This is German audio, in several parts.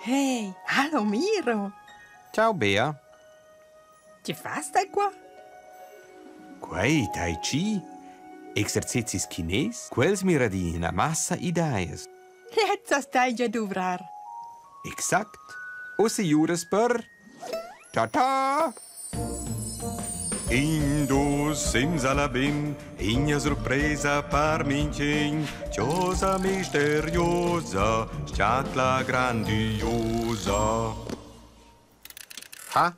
Hey, hallo Miro. Ciao Bea. Che fai stai qua? Quei Tai Chi. Exercitis chines, quels mi radina massa ideias. Jetzt stai già dovrar. Exakt. O se juras per... Ta-ta! Indo simsalabim, igna sorpresa par mincin, cosa misteriosa, sciatla grandiosa. Ha?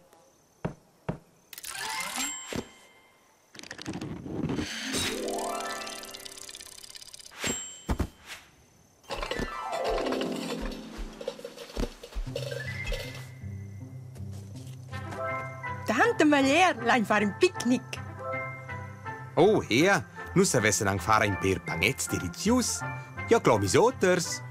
Tante Malier, lain fare un picnic. Oh, her, nu savessen ang fare in per pagnets delicius. Ja, glomis oters.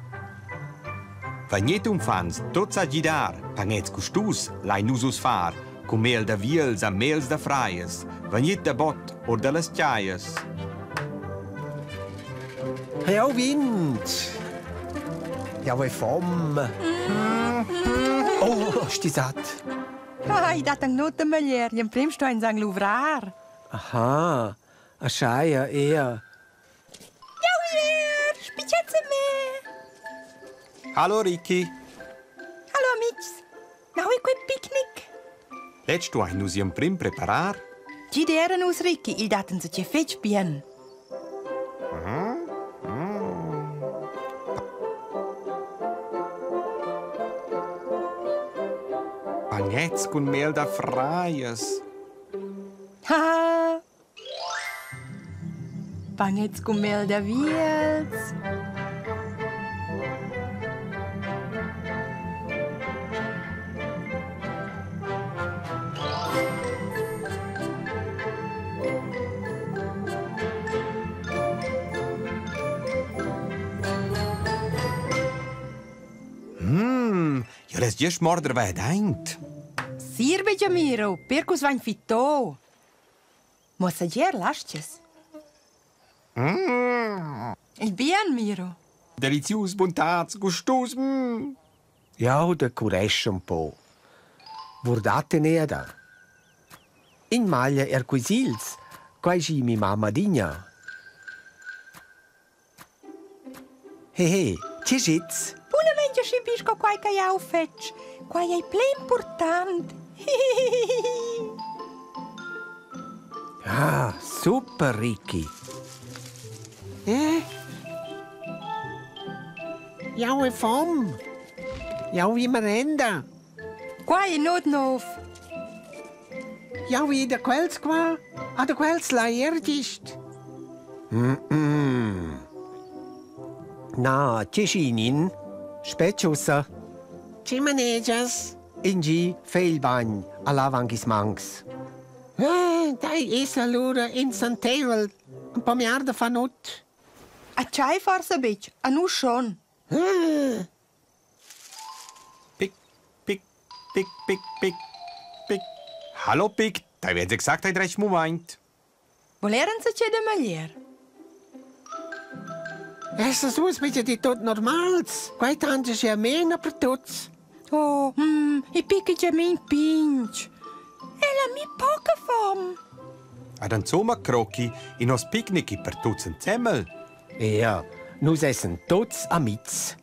Vagnet fans, tots a gidar, pagnets gustus, lain usus far, cu mel de viels a mels de fraies, vagnet de bot or de les chaies. Ja, Wind. Ja, wo fom. Oh, sti satt. Ai, dat ang nota Malier, jem prim sto in sang luvrar. Aha, a schaia eher. Ja, Malier, spicetze me. Hallo, Ricky. Hallo, amics. Nou, ik quei picnic. Let's du ein us iam prim preparar? Ci deren us Ricky, il daten se ce fetch bien. Pagnets con mel de fraies. Ha. Pagnets cu mel de viels. Ja, les just morder vai daint. Sirve già Miro, percus vain fito. Mossager lasces. Il bien, Miro. Delicius, buntats, gustus. Ja, de curesch un po'. Vurdate neda. In maglia erquisils, quai gi mi mamma digna. He, ce sitz? Pune mengia și bisco quai ca iau fetch. Quai ei ple important. Ah, super, Ricky. Ja, fom. Ja, wie merenda. Quai not nov. Ja, wie de quels qua. A de quels la erdist. Na, Cecinin. Specciussa. Cimanejas. Ingi, feilbagn, a lavangis manx. Dai es allora in Sant'Evel. Un po' miarda fa not. A chai forse bitch, a nu schon. Pick, pick, pick, pick, pick, pick. Hallo, Pick. Da wird gesagt, ein recht Moment. Voleren se ce de Malier. Essa sus bitte di tot normals. Quai tange ja mena per tots. Oh, i picchi già min pinch. Ela mi poca fom. Ad un Sommer croci in os Picknick per tutzen Zemmel. Ja, nus essen tots amiz.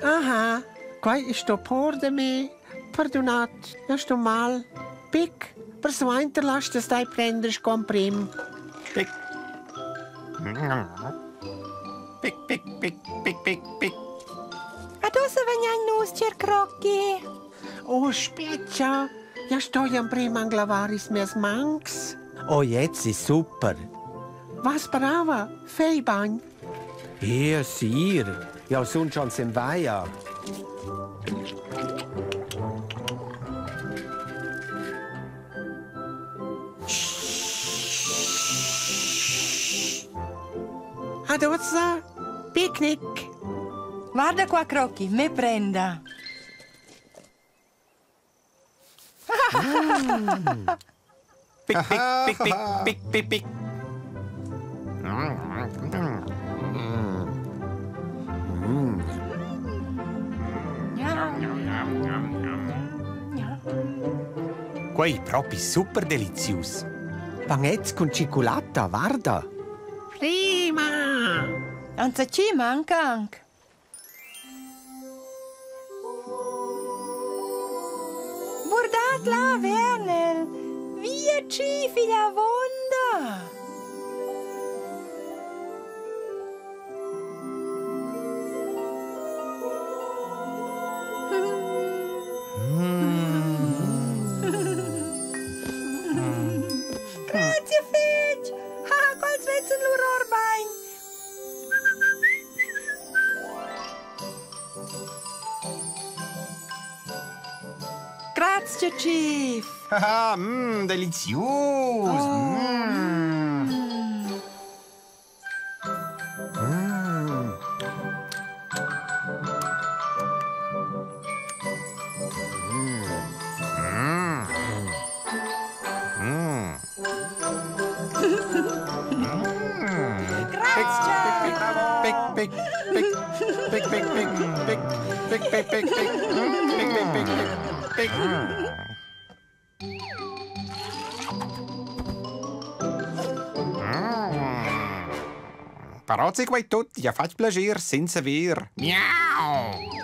Aha, quai ist sto por de me. Perdonat, ja sto mal. Pic, per swainter lasst es dai prenders comprim. Pick. Pick, pick, pick, pick, pick, pick. Adosso vegnan nus cer crocchi. Oh, Speccia, ja sto jam prim anglavaris mes manx. Oh, jetzt ist super. Was brava, Feibagn. Ja, sir. Ja, sun schon sem Weiher. Adozza, picnic. Guarda qua crocchi, me prenda. Pick, pick, pick, pick, pick, pick, pick. Ja. Quei proprio super delizius. Panez con cicolata, guarda. Prima! Anza ci manca anche. Guardat là, Werner. Via ci, figlia vonda. Grazie, Fitch. Ah, qual svetzen lur orbein. Grazie, Chief. Ah, delizius. Però se quei tutti, ja faig plager senza ver. Miau!